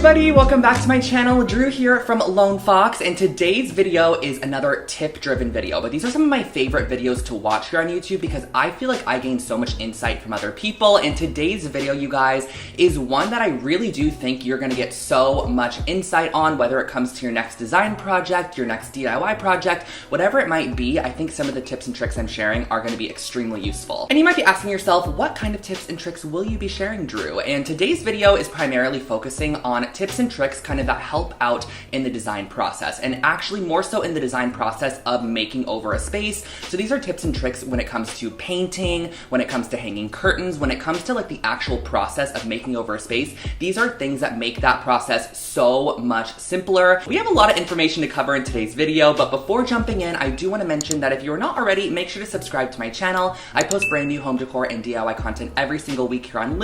everybody, welcome back to my channel. Drew here from Lone Fox, and today's video is another tip-driven video. But these are some of my favorite videos to watch here on YouTube because I feel like I gain so much insight from other people. And today's video, you guys, is one that I really do think you're gonna get so much insight on, whether it comes to your next design project, your next DIY project, whatever it might be. I think some of the tips and tricks I'm sharing are gonna be extremely useful. And you might be asking yourself, what kind of tips and tricks will you be sharing, Drew? And today's video is primarily focusing on tips and tricks kind of that help out in the design process, and actually more so in the design process of making over a space. So these are tips and tricks when it comes to painting, when it comes to hanging curtains, when it comes to like the actual process of making over a space. These are things that make that process so much simpler. We have a lot of information to cover in today's video, but before jumping in, I do want to mention that if you're not already, make sure to subscribe to my channel. I post brand new home decor and DIY content every single week here on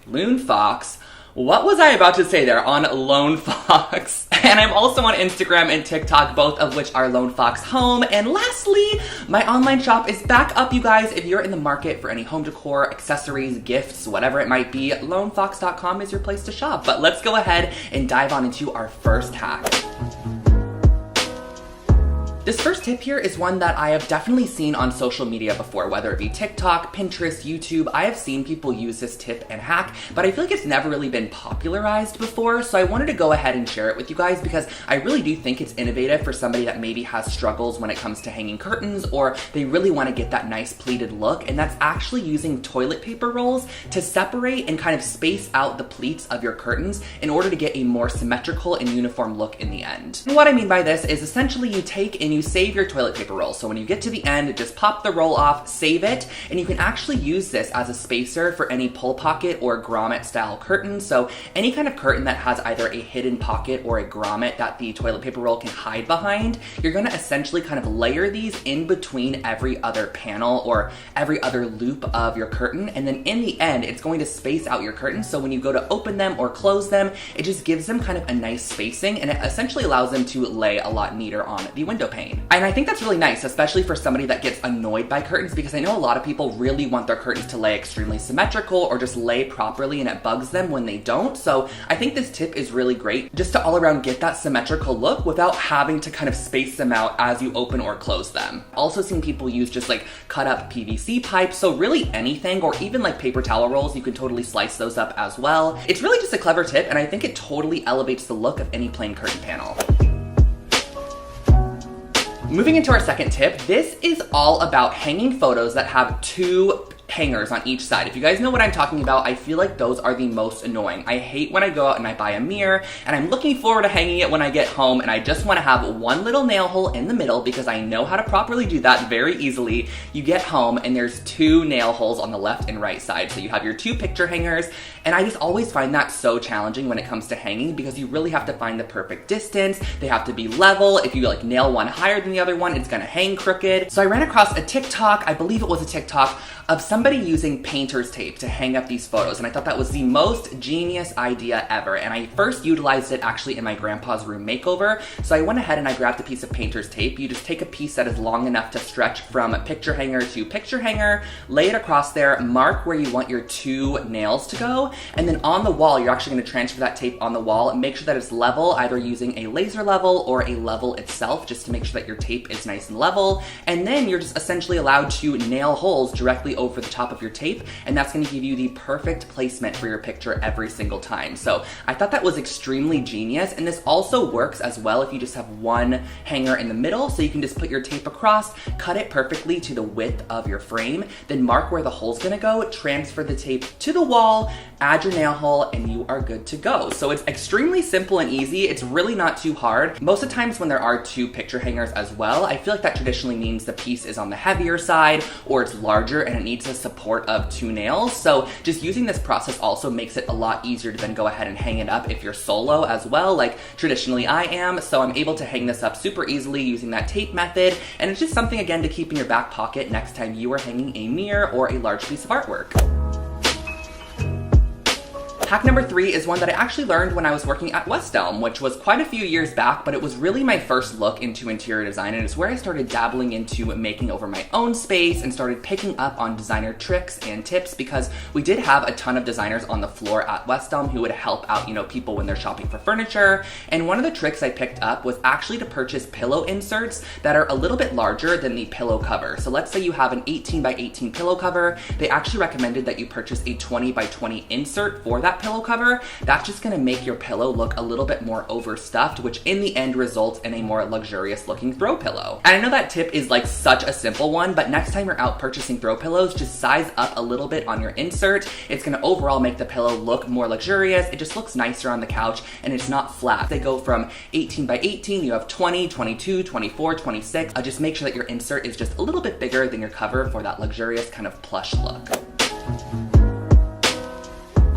Lone Fox. What was I about to say there? On Lone Fox. And I'm also on Instagram and TikTok, both of which are Lone Fox Home. And lastly, my online shop is back up, you guys. If you're in the market for any home decor, accessories, gifts, whatever it might be, lonefox.com is your place to shop. But let's go ahead and dive on into our first hack. This first tip here is one that I have definitely seen on social media before, whether it be TikTok, Pinterest, YouTube. I have seen people use this tip and hack, but I feel like it's never really been popularized before, so I wanted to go ahead and share it with you guys because I really do think it's innovative for somebody that maybe has struggles when it comes to hanging curtains, or they really want to get that nice pleated look, and that's actually using toilet paper rolls to separate and kind of space out the pleats of your curtains in order to get a more symmetrical and uniform look in the end. And what I mean by this is essentially you take and you save your toilet paper roll. So when you get to the end, just pop the roll off, save it, and you can actually use this as a spacer for any pull pocket or grommet style curtain. So any kind of curtain that has either a hidden pocket or a grommet that the toilet paper roll can hide behind, you're gonna essentially kind of layer these in between every other panel or every other loop of your curtain. And then in the end, it's going to space out your curtains. So when you go to open them or close them, it just gives them kind of a nice spacing, and it essentially allows them to lay a lot neater on the window pane. And I think that's really nice, especially for somebody that gets annoyed by curtains, because I know a lot of people really want their curtains to lay extremely symmetrical or just lay properly, and it bugs them when they don't. So I think this tip is really great just to all around get that symmetrical look without having to kind of space them out as you open or close them. Also seen people use just like cut up PVC pipes, so really anything, or even like paper towel rolls, you can totally slice those up as well. It's really just a clever tip, and I think it totally elevates the look of any plain curtain panel. Moving into our second tip, this is all about hanging photos that have two hangers on each side. If you guys know what I'm talking about, I feel like those are the most annoying. I hate when I go out and I buy a mirror and I'm looking forward to hanging it when I get home, and I just want to have one little nail hole in the middle because I know how to properly do that very easily. You get home and there's two nail holes on the left and right side. So you have your two picture hangers, and I just always find that so challenging when it comes to hanging because you really have to find the perfect distance. They have to be level. If you like nail one higher than the other one, it's gonna hang crooked. So I ran across a TikTok, I believe it was a TikTok, of somebody using painter's tape to hang up these photos, and I thought that was the most genius idea ever. And I first utilized it actually in my grandpa's room makeover. So I went ahead and I grabbed a piece of painter's tape. You just take a piece that is long enough to stretch from picture hanger to picture hanger, lay it across there, mark where you want your two nails to go, and then on the wall, you're actually gonna transfer that tape on the wall and make sure that it's level, either using a laser level or a level itself, just to make sure that your tape is nice and level. And then you're just essentially allowed to nail holes directly over the top of your tape, and that's gonna give you the perfect placement for your picture every single time. So I thought that was extremely genius, and this also works as well if you just have one hanger in the middle, so you can just put your tape across, cut it perfectly to the width of your frame, then mark where the hole's gonna go, transfer the tape to the wall, add your nail hole, and you are good to go. So it's extremely simple and easy. It's really not too hard. Most of the times when there are two picture hangers as well, I feel like that traditionally means the piece is on the heavier side or it's larger and it needs a support of two nails. So just using this process also makes it a lot easier to then go ahead and hang it up if you're solo as well, like traditionally I am. So I'm able to hang this up super easily using that tape method, and it's just something again to keep in your back pocket next time you are hanging a mirror or a large piece of artwork. Hack number 3 is one that I actually learned when I was working at West Elm, which was quite a few years back, but it was really my first look into interior design, and it's where I started dabbling into making over my own space and started picking up on designer tricks and tips, because we did have a ton of designers on the floor at West Elm who would help out, people when they're shopping for furniture. And one of the tricks I picked up was actually to purchase pillow inserts that are a little bit larger than the pillow cover. So let's say you have an 18 by 18 pillow cover. They actually recommended that you purchase a 20 by 20 insert for that pillow cover. That's just gonna make your pillow look a little bit more overstuffed, which in the end results in a more luxurious looking throw pillow. And I know that tip is like such a simple one, but next time you're out purchasing throw pillows, just size up a little bit on your insert. It's gonna overall make the pillow look more luxurious. It just looks nicer on the couch and it's not flat. They go from 18 by 18, you have 20, 22, 24, 26. Just make sure that your insert is just a little bit bigger than your cover for that luxurious kind of plush look.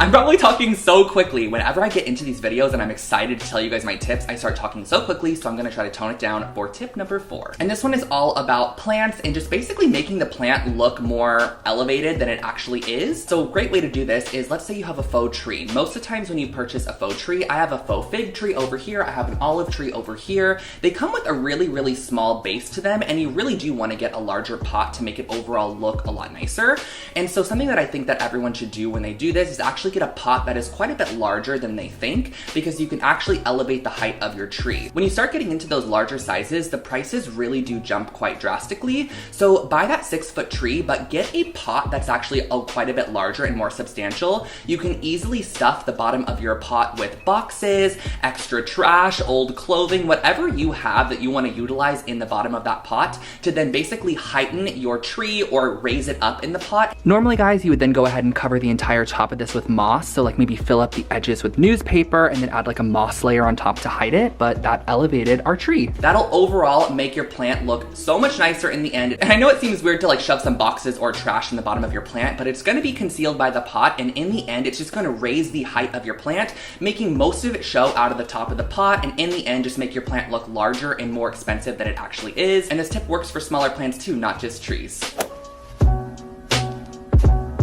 I'm probably talking so quickly. Whenever I get into these videos and I'm excited to tell you guys my tips, I start talking so quickly, so I'm gonna try to tone it down for tip number 4. And this one is all about plants and just basically making the plant look more elevated than it actually is. So a great way to do this is, let's say you have a faux tree. Most of the times when you purchase a faux tree, I have a faux fig tree over here, I have an olive tree over here. They come with a really, really small base to them, and you really do wanna get a larger pot to make it overall look a lot nicer. And so something that I think that everyone should do when they do this is actually get a pot that is quite a bit larger than they think, because you can actually elevate the height of your tree. When you start getting into those larger sizes, the prices really do jump quite drastically. So buy that 6-foot tree, but get a pot that's actually quite a bit larger and more substantial. You can easily stuff the bottom of your pot with boxes, extra trash, old clothing, whatever you have that you want to utilize in the bottom of that pot to then basically heighten your tree or raise it up in the pot. Normally, guys, you would then go ahead and cover the entire top of this with moss. So like maybe fill up the edges with newspaper and then add like a moss layer on top to hide it, but that elevated our tree. That'll overall make your plant look so much nicer in the end. And I know it seems weird to like shove some boxes or trash in the bottom of your plant, but it's gonna be concealed by the pot, and in the end, it's just gonna raise the height of your plant, making most of it show out of the top of the pot, and in the end, just make your plant look larger and more expensive than it actually is. And this tip works for smaller plants too, not just trees.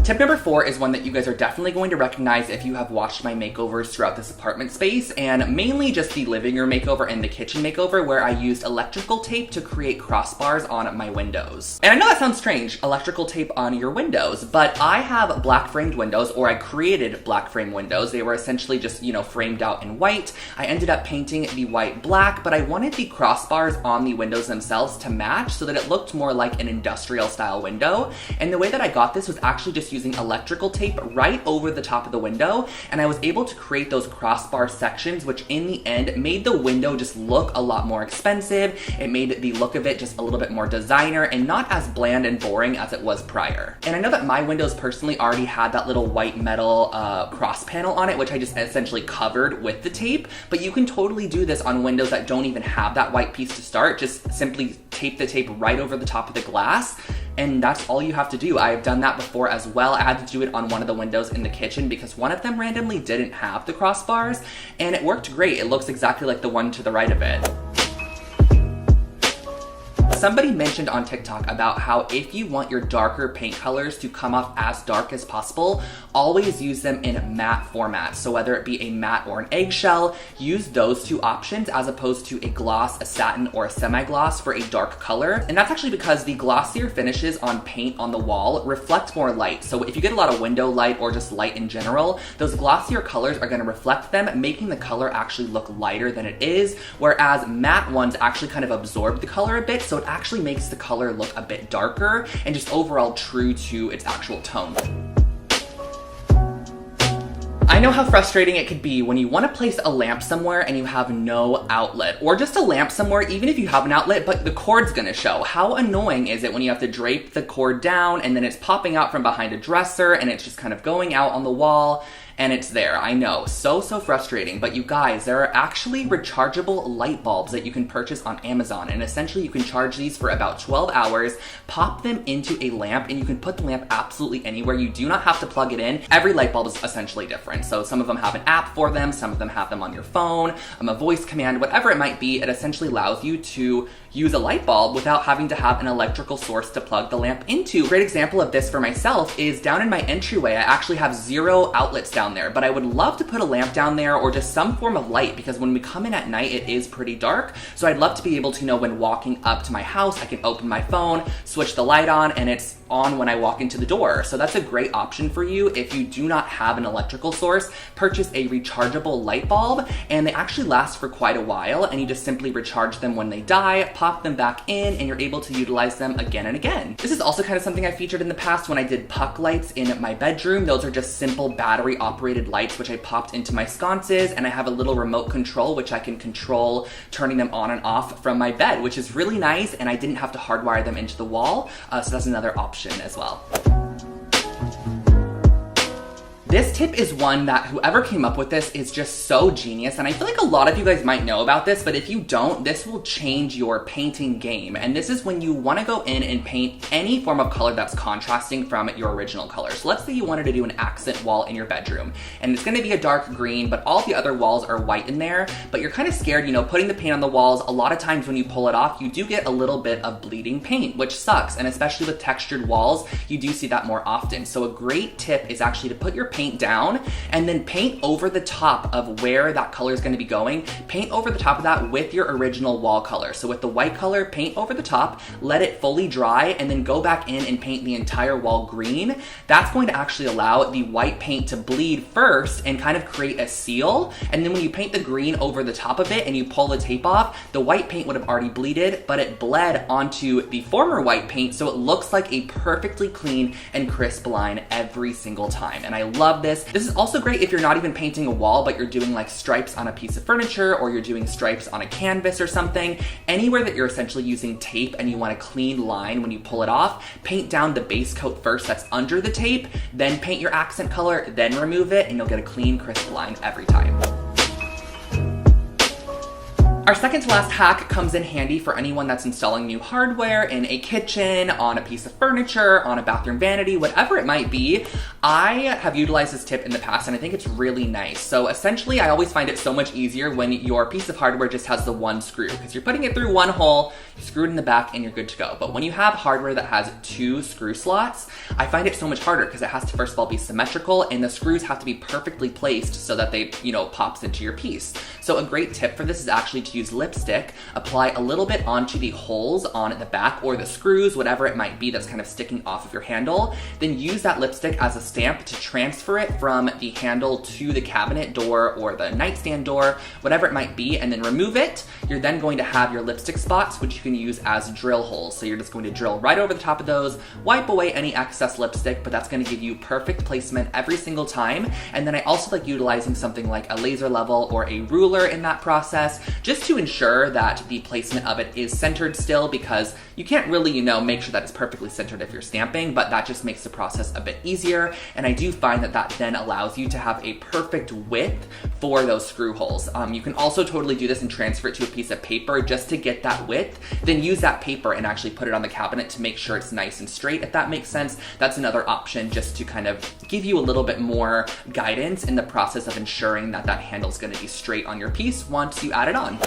Tip number 4 is one that you guys are definitely going to recognize if you have watched my makeovers throughout this apartment space, and mainly just the living room makeover and the kitchen makeover, where I used electrical tape to create crossbars on my windows. And I know that sounds strange, electrical tape on your windows, but I have black framed windows, or I created black frame windows. They were essentially just, framed out in white. I ended up painting the white black, but I wanted the crossbars on the windows themselves to match so that it looked more like an industrial style window. And the way that I got this was actually just using electrical tape right over the top of the window, and I was able to create those crossbar sections, which in the end made the window just look a lot more expensive. It made the look of it just a little bit more designer and not as bland and boring as it was prior. And I know that my windows personally already had that little white metal cross panel on it, which I just essentially covered with the tape, but you can totally do this on windows that don't even have that white piece to start. Just simply tape the tape right over the top of the glass, and that's all you have to do. I've done that before as well. I had to do it on one of the windows in the kitchen because one of them randomly didn't have the crossbars, and it worked great. It looks exactly like the one to the right of it. Somebody mentioned on TikTok about how if you want your darker paint colors to come off as dark as possible, always use them in matte format. So whether it be a matte or an eggshell, use those two options as opposed to a gloss, a satin, or a semi-gloss for a dark color. And that's actually because the glossier finishes on paint on the wall reflect more light. So if you get a lot of window light or just light in general, those glossier colors are gonna reflect them, making the color actually look lighter than it is, whereas matte ones actually kind of absorb the color a bit, so it actually makes the color look a bit darker and just overall true to its actual tone. I know how frustrating it could be when you want to place a lamp somewhere and you have no outlet, or just a lamp somewhere even if you have an outlet but the cord's gonna show. How annoying is it when you have to drape the cord down and then it's popping out from behind a dresser and it's just kind of going out on the wall and it's there. I know, so frustrating, but you guys, there are actually rechargeable light bulbs that you can purchase on Amazon, and essentially you can charge these for about 12 hours, pop them into a lamp, and you can put the lamp absolutely anywhere. You do not have to plug it in. Every light bulb is essentially different. So some of them have an app for them, some of them have them on your phone, a voice command, whatever it might be. It essentially allows you to use a light bulb without having to have an electrical source to plug the lamp into. A great example of this for myself is down in my entryway. I actually have 0 outlets down down there, but I would love to put a lamp down there or just some form of light, because when we come in at night, it is pretty dark. So I'd love to be able to know when walking up to my house, I can open my phone, switch the light on, and it's on when I walk into the door. So that's a great option for you if you do not have an electrical source. Purchase a rechargeable light bulb, and they actually last for quite a while, and you just simply recharge them when they die, pop them back in, and you're able to utilize them again and again. This is also kind of something I featured in the past when I did puck lights in my bedroom. Those are just simple battery operated lights which I popped into my sconces, and I have a little remote control which I can control turning them on and off from my bed, which is really nice, and I didn't have to hardwire them into the wall, so that's another option as well. This tip is one that whoever came up with this is just so genius, and I feel like a lot of you guys might know about this, but if you don't, this will change your painting game. And this is when you want to go in and paint any form of color that's contrasting from your original color. So let's say you wanted to do an accent wall in your bedroom, and it's going to be a dark green, but all the other walls are white in there, but you're kind of scared, you know, putting the paint on the walls. A lot of times when you pull it off, you do get a little bit of bleeding paint, which sucks, and especially with textured walls, you do see that more often. So a great tip is actually to put your paint down and then paint over the top of where that color is going to be going. Paint over the top of that with your original wall color. So with the white color, paint over the top, let it fully dry, and then go back in and paint the entire wall green. That's going to actually allow the white paint to bleed first and kind of create a seal. And then when you paint the green over the top of it and you pull the tape off, the white paint would have already bleeded, but it bled onto the former white paint, so it looks like a perfectly clean and crisp line every single time. And I love this. This is also great if you're not even painting a wall, but you're doing like stripes on a piece of furniture, or you're doing stripes on a canvas or something. Anywhere that you're essentially using tape and you want a clean line when you pull it off, paint down the base coat first that's under the tape, then paint your accent color, then remove it, and you'll get a clean, crisp line every time. Our second to last hack comes in handy for anyone that's installing new hardware in a kitchen, on a piece of furniture, on a bathroom vanity, whatever it might be. I have utilized this tip in the past, and I think it's really nice. So essentially, I always find it so much easier when your piece of hardware just has the one screw, because you're putting it through one hole, you screw it in the back, and you're good to go. But when you have hardware that has two screw slots, I find it so much harder because it has to first of all be symmetrical, and the screws have to be perfectly placed so that they, pops into your piece. So a great tip for this is actually to use lipstick, apply a little bit onto the holes on the back or the screws, whatever it might be that's kind of sticking off of your handle, then use that lipstick as a stamp to transfer it from the handle to the cabinet door or the nightstand door, whatever it might be, and then remove it. You're then going to have your lipstick spots, which you can use as drill holes. So you're just going to drill right over the top of those, wipe away any excess lipstick, but that's going to give you perfect placement every single time. And then I also like utilizing something like a laser level or a ruler in that process, just to ensure that the placement of it is centered still, because you can't really, make sure that it's perfectly centered if you're stamping, but that just makes the process a bit easier. And I do find that that then allows you to have a perfect width for those screw holes. You can also totally do this and transfer it to a piece of paper just to get that width, then use that paper and actually put it on the cabinet to make sure it's nice and straight, if that makes sense. That's another option just to kind of give you a little bit more guidance in the process of ensuring that that handle is going to be straight on your piece once you add it on.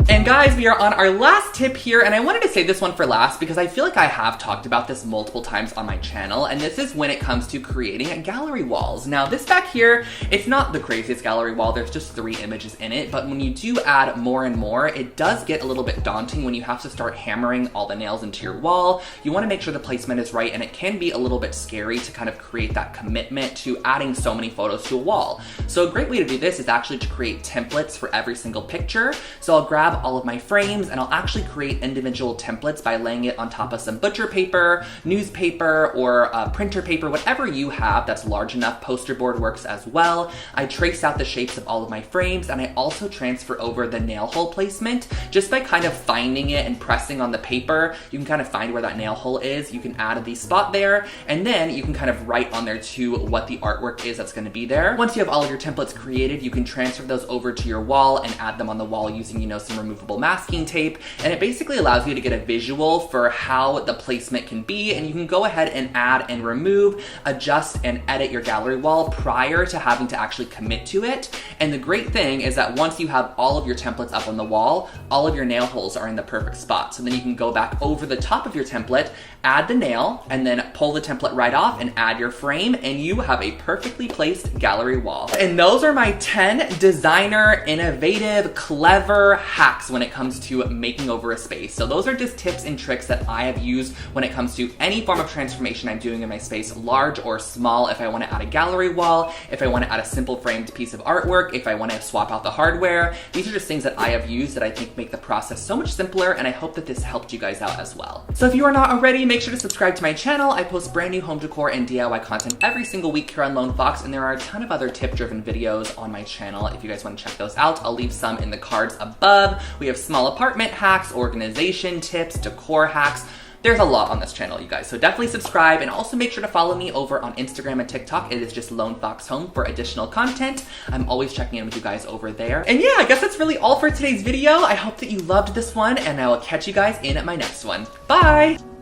And guys, we are on our last tip here, and I wanted to say this one for last because I feel like I have talked about this multiple times on my channel, and this is when it comes to creating gallery walls. Now, this back here, it's not the craziest gallery wall, there's just 3 images in it, but when you do add more and more, it does get a little bit daunting when you have to start hammering all the nails into your wall. You want to make sure the placement is right, and it can be a little bit scary to kind of create that commitment to adding so many photos to a wall. So a great way to do this is actually to create templates for every single picture. So I'll grab all of my frames and I'll actually create individual templates by laying it on top of some butcher paper, newspaper, or printer paper, whatever you have that's large enough. Poster board works as well. I trace out the shapes of all of my frames, and I also transfer over the nail hole placement just by kind of finding it and pressing on the paper. You can kind of find where that nail hole is. You can add the spot there, and then you can kind of write on there too what the artwork is that's going to be there. Once you have all of your templates created, you can transfer those over to your wall and add them on the wall using, some removable removable masking tape, and it basically allows you to get a visual for how the placement can be, and you can go ahead and add and remove, adjust and edit your gallery wall prior to having to actually commit to it. And the great thing is that once you have all of your templates up on the wall, all of your nail holes are in the perfect spot. So then you can go back over the top of your template, add the nail, and then pull the template right off and add your frame, and you have a perfectly placed gallery wall. And those are my 10 designer, innovative, clever hacks when it comes to making over a space. So those are just tips and tricks that I have used when it comes to any form of transformation I'm doing in my space, large or small. If I want to add a gallery wall, if I want to add a simple framed piece of artwork, if I want to swap out the hardware, these are just things that I have used that I think make the process so much simpler, and I hope that this helped you guys out as well. So if you are not already, make sure to subscribe to my channel. I post brand new home decor and DIY content every single week here on Lone Fox, and there are a ton of other tip-driven videos on my channel if you guys want to check those out. I'll leave some in the cards above. We have small apartment hacks, organization tips, decor hacks. There's a lot on this channel, you guys, so definitely subscribe, and also make sure to follow me over on Instagram and TikTok. It is just Lone Fox Home for additional content. I'm always checking in with you guys over there. And yeah, I guess that's really all for today's video. I hope that you loved this one, and I will catch you guys in my next one. Bye!